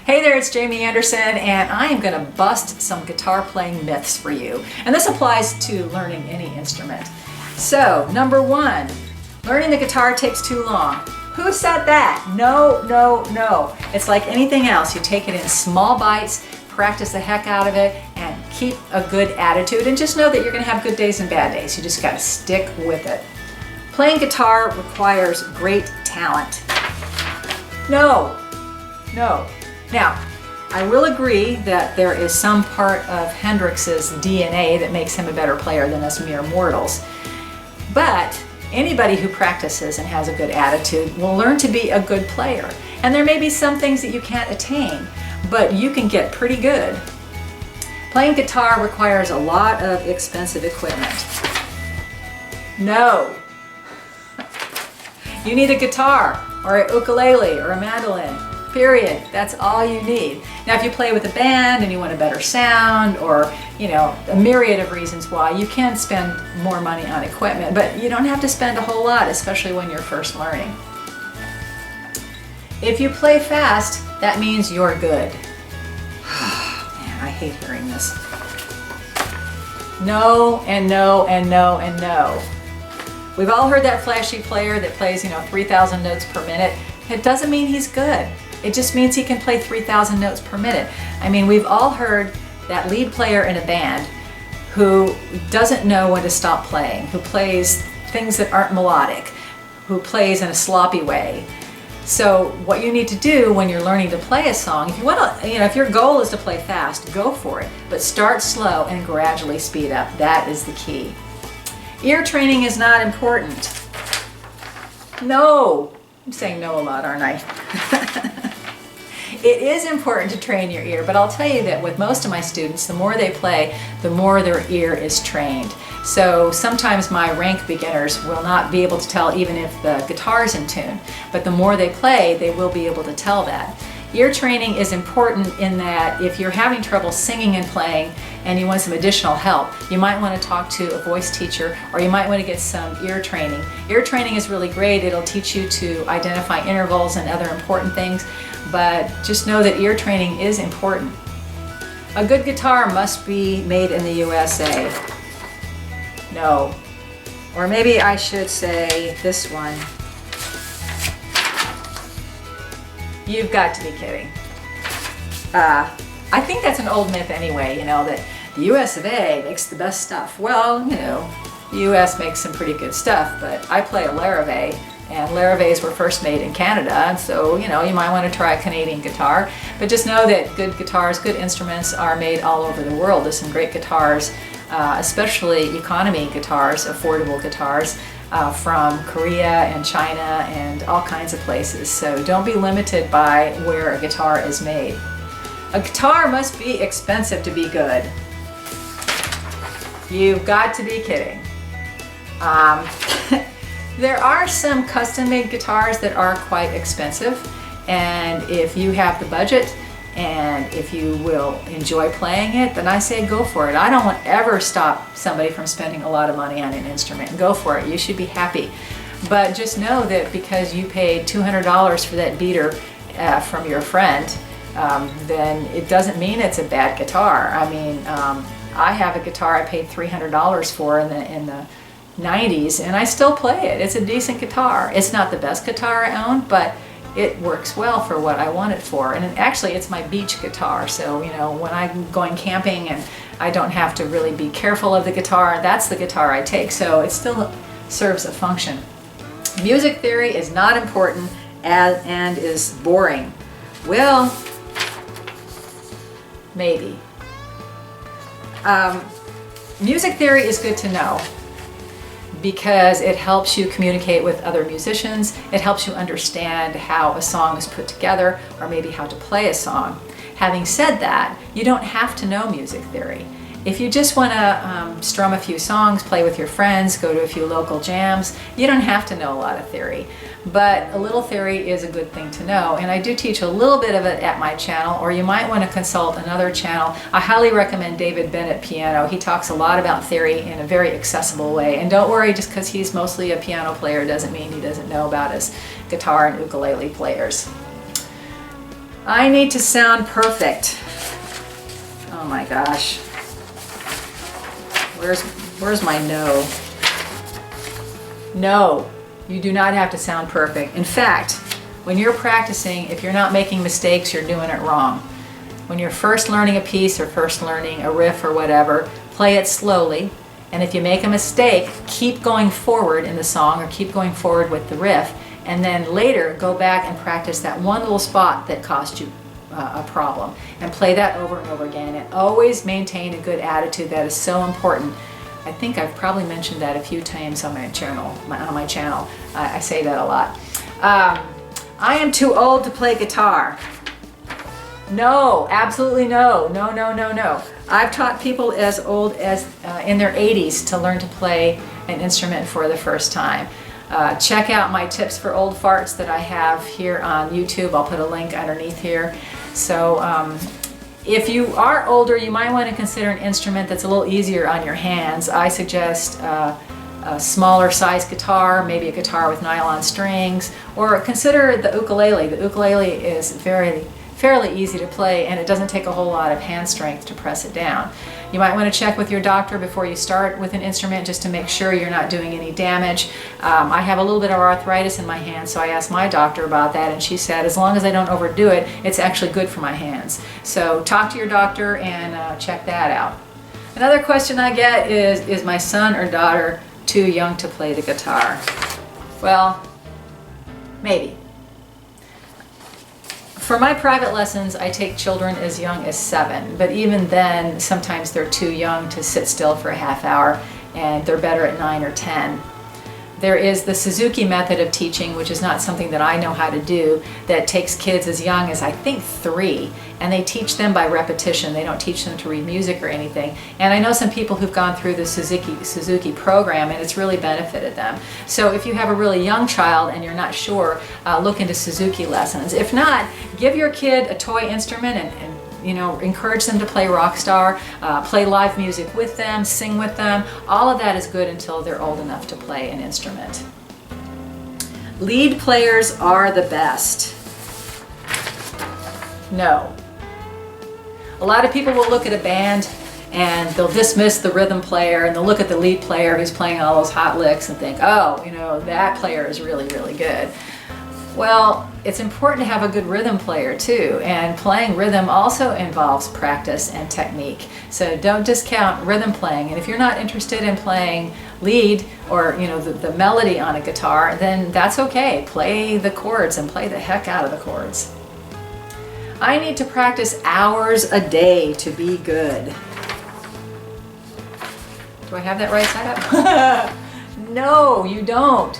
Hey there, it's Jamie Anderson, and I am going to bust some guitar playing myths for you. And this applies to learning any instrument. So, number one, learning the guitar takes too long. Who said that? No, no, no. It's like anything else. You take it in small bites, practice the heck out of it, and keep a good attitude. And just know that you're going to have good days and bad days. You just got to stick with it. Playing guitar requires great talent. No, no. Now, I will agree that there is some part of Hendrix's DNA that makes him a better player than us mere mortals. But anybody who practices and has a good attitude will learn to be a good player. And there may be some things that you can't attain, but you can get pretty good. Playing guitar requires a lot of expensive equipment. No. You need a guitar, or a ukulele, or a mandolin. Period. That's all you need. Now, if you play with a band and you want a better sound, or a myriad of reasons why, you can spend more money on equipment, but you don't have to spend a whole lot, especially when you're first learning. If you play fast, that means you're good. Man, I hate hearing this. No, and no, and no, and no. We've all heard that flashy player that plays, 3,000 notes per minute. It doesn't mean he's good. It just means he can play 3,000 notes per minute. I mean, we've all heard that lead player in a band who doesn't know when to stop playing, who plays things that aren't melodic, who plays in a sloppy way. So what you need to do when you're learning to play a song, if you want to, if your goal is to play fast, go for it. But start slow and gradually speed up. That is the key. Ear training is not important. No. I'm saying no a lot, aren't I? It is important to train your ear, but I'll tell you that with most of my students, the more they play, the more their ear is trained. So sometimes my rank beginners will not be able to tell even if the guitar's in tune, but the more they play, they will be able to tell that. Ear training is important in that if you're having trouble singing and playing and you want some additional help, you might want to talk to a voice teacher, or you might want to get some ear training. Ear training is really great. It'll teach you to identify intervals and other important things, but just know that ear training is important. A good guitar must be made in the USA. No. Or maybe I should say this one. You've got to be kidding. I think that's an old myth anyway, that the US of A makes the best stuff. Well, the US makes some pretty good stuff, but I play a Larrivee, and Larrivees were first made in Canada, and so, you might want to try a Canadian guitar. But just know that good guitars, good instruments are made all over the world. There's some great guitars, especially economy guitars, affordable guitars, from Korea and China and all kinds of places. So don't be limited by where a guitar is made. A guitar must be expensive to be good. You've got to be kidding. There are some custom-made guitars that are quite expensive, and if you have the budget and if you will enjoy playing it, then I say go for it. I don't want ever stop somebody from spending a lot of money on an instrument. Go for it. You should be happy. But just know that because you paid $200 for that beater from your friend, then it doesn't mean it's a bad guitar. I mean, I have a guitar I paid $300 for in the 90s, and I still play it. It's a decent guitar. It's not the best guitar I own, but it works well for what I want it for. And actually, it's my beach guitar. So, when I'm going camping and I don't have to really be careful of the guitar, that's the guitar I take. So it still serves a function. Music theory is not important and is boring. Well, maybe. Music theory is good to know, because it helps you communicate with other musicians. It helps you understand how a song is put together, or maybe how to play a song. Having said that, you don't have to know music theory. If you just want to strum a few songs, play with your friends, go to a few local jams, you don't have to know a lot of theory. But a little theory is a good thing to know, and I do teach a little bit of it at my channel, or you might want to consult another channel. I highly recommend David Bennett Piano. He talks a lot about theory in a very accessible way, and don't worry, just because he's mostly a piano player doesn't mean he doesn't know about his guitar and ukulele players. I need to sound perfect. Oh my gosh. Where's my no? No, you do not have to sound perfect. In fact, when you're practicing, if you're not making mistakes, you're doing it wrong. When you're first learning a piece or first learning a riff or whatever, play it slowly. And if you make a mistake, keep going forward in the song or keep going forward with the riff. And then later, go back and practice that one little spot that caused you a problem. And play that over and over again. And always maintain a good attitude. That is so important. I think I've probably mentioned that a few times on my channel. I say that a lot. I am too old to play guitar. No, absolutely no. No, no, no, no. I've taught people as old as in their 80s to learn to play an instrument for the first time. Check out my tips for old farts that I have here on YouTube. I'll put a link underneath here. So if you are older, you might want to consider an instrument that's a little easier on your hands. I suggest a smaller size guitar, maybe a guitar with nylon strings, or consider the ukulele. The ukulele is fairly easy to play, and it doesn't take a whole lot of hand strength to press it down. You might want to check with your doctor before you start with an instrument just to make sure you're not doing any damage. I have a little bit of arthritis in my hands, so I asked my doctor about that, and she said as long as I don't overdo it, it's actually good for my hands. So talk to your doctor and check that out. Another question I get is my son or daughter too young to play the guitar? Well, maybe. For my private lessons, I take children as young as 7, but even then, sometimes they're too young to sit still for a half hour, and they're better at 9 or 10. There is the Suzuki method of teaching, which is not something that I know how to do, that takes kids as young as I think 3, and they teach them by repetition. They don't teach them to read music or anything. And I know some people who've gone through the Suzuki program, and it's really benefited them. So if you have a really young child and you're not sure, look into Suzuki lessons. If not, give your kid a toy instrument and you know, encourage them to play rock star, play live music with them, sing with them. All of that is good until they're old enough to play an instrument. Lead players are the best. No. A lot of people will look at a band and they'll dismiss the rhythm player and they'll look at the lead player who's playing all those hot licks and think, oh, you know, that player is really, really good. Well, it's important to have a good rhythm player too, and playing rhythm also involves practice and technique. So don't discount rhythm playing, and if you're not interested in playing lead or you know the melody on a guitar, then that's okay. Play the chords and play the heck out of the chords. I need to practice hours a day to be good. Do I have that right side up? No, you don't.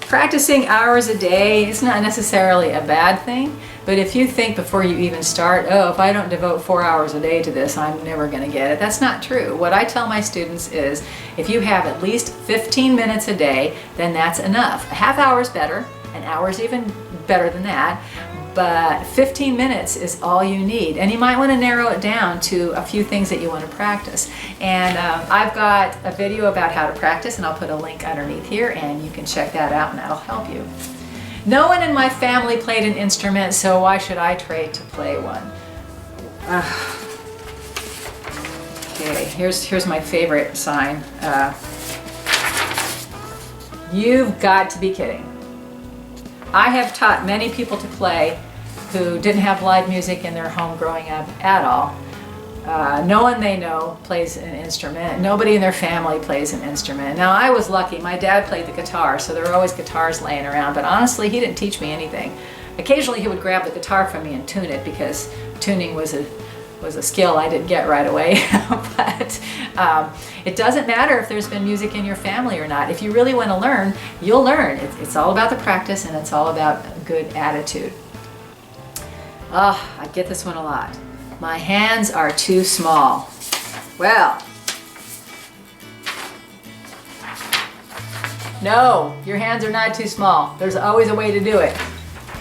Practicing hours a day is not necessarily a bad thing, but if you think before you even start, oh, if I don't devote 4 hours a day to this, I'm never going to get it, that's not true. What I tell my students is if you have at least 15 minutes a day, then that's enough. A half hour is better, an hour is even better than that, but 15 minutes is all you need. And you might want to narrow it down to a few things that you want to practice. And I've got a video about how to practice, and I'll put a link underneath here, and you can check that out, and that'll help you. No one in my family played an instrument, so why should I try to play one? Okay, here's my favorite sign. You've got to be kidding. I have taught many people to play who didn't have live music in their home growing up at all. No one they know plays an instrument. Nobody in their family plays an instrument. Now, I was lucky. My dad played the guitar, so there were always guitars laying around, but honestly, he didn't teach me anything. Occasionally, he would grab the guitar from me and tune it, because tuning was a skill I didn't get right away. But it doesn't matter if there's been music in your family or not. If you really want to learn, you'll learn. It's all about the practice, and it's all about a good attitude. I get this one a lot. My hands are too small. Well, no, your hands are not too small. There's always a way to do it.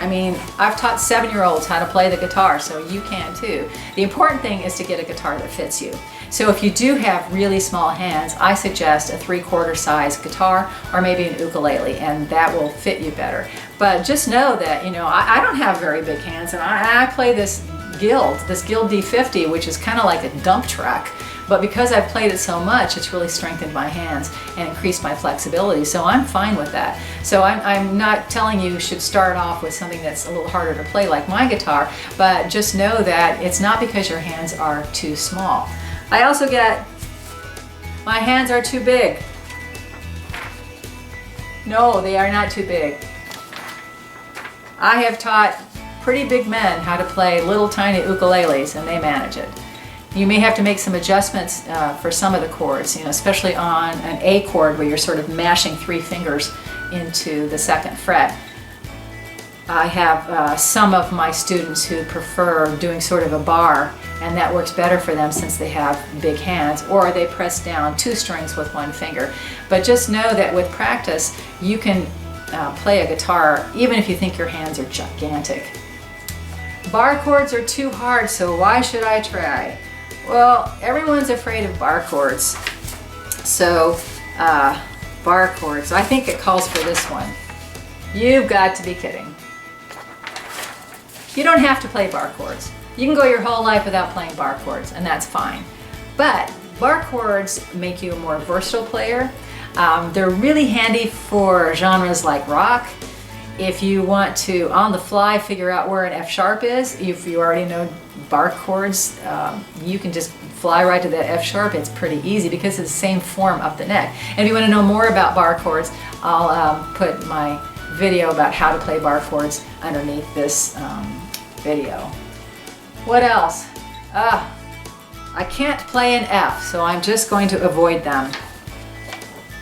I mean, I've taught 7-year-olds how to play the guitar, so you can too. The important thing is to get a guitar that fits you. So if you do have really small hands, I suggest a 3/4 size guitar or maybe an ukulele, and that will fit you better. But just know that, you know, I don't have very big hands, and I play this Guild D50, which is kind of like a dump truck. But because I've played it so much, it's really strengthened my hands and increased my flexibility. So I'm fine with that. So I'm not telling you should start off with something that's a little harder to play like my guitar, but just know that it's not because your hands are too small. I also get, my hands are too big. No, they are not too big. I have taught pretty big men how to play little tiny ukuleles, and they manage it. You may have to make some adjustments for some of the chords, you know, especially on an A chord where you're sort of mashing 3 fingers into the 2nd fret. I have some of my students who prefer doing sort of a barre, and that works better for them since they have big hands, or they press down 2 strings with 1 finger. But just know that with practice, you can play a guitar even if you think your hands are gigantic. Barre chords are too hard, so why should I try? Well, everyone's afraid of barre chords. So, barre chords, I think it calls for this one. You've got to be kidding. You don't have to play barre chords. You can go your whole life without playing barre chords, and that's fine. But barre chords make you a more versatile player. They're really handy for genres like rock. If you want to, on the fly, figure out where an F sharp is, if you already know barre chords, you can just fly right to that F sharp. It's pretty easy because it's the same form up the neck. And if you want to know more about barre chords, I'll put my video about how to play barre chords underneath this video. What else? I can't play an F, so I'm just going to avoid them.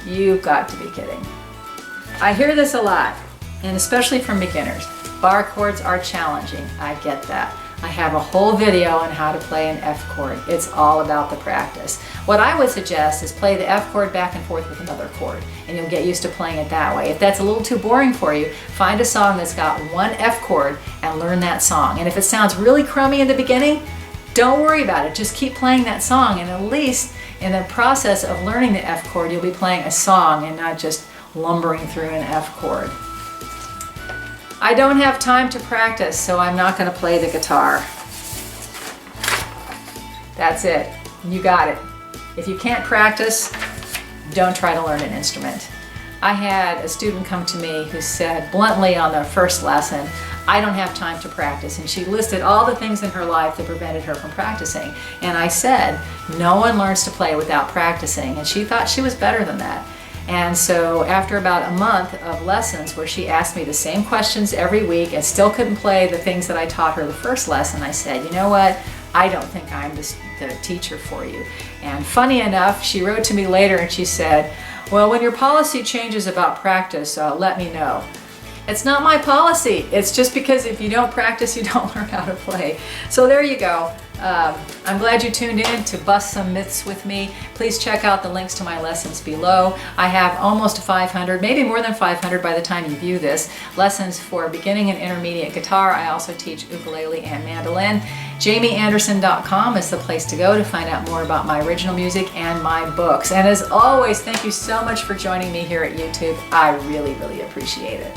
You've got to be kidding. I hear this a lot, and especially from beginners. Barre chords are challenging. I get that. I have a whole video on how to play an F chord. It's all about the practice. What I would suggest is play the F chord back and forth with another chord, and you'll get used to playing it that way. If that's a little too boring for you, find a song that's got 1 F chord and learn that song. And if it sounds really crummy in the beginning, don't worry about it. Just keep playing that song, and at least in the process of learning the F chord, you'll be playing a song and not just lumbering through an F chord. I don't have time to practice, so I'm not going to play the guitar. That's it. You got it. If you can't practice, don't try to learn an instrument. I had a student come to me who said bluntly on the first lesson, I don't have time to practice, and she listed all the things in her life that prevented her from practicing. And I said, no one learns to play without practicing, and she thought she was better than that. And so after about a month of lessons where she asked me the same questions every week and still couldn't play the things that I taught her the first lesson, I said, you know what? I don't think I'm the teacher for you. And funny enough, she wrote to me later and she said, well, when your policy changes about practice, let me know. It's not my policy. It's just because if you don't practice, you don't learn how to play. So there you go. I'm glad you tuned in to bust some myths with me. Please check out the links to my lessons below. I have almost 500, maybe more than 500 by the time you view this, lessons for beginning and intermediate guitar. I also teach ukulele and mandolin. JamieAnderson.com is the place to go to find out more about my original music and my books. And as always, thank you so much for joining me here at YouTube. I really, really appreciate it.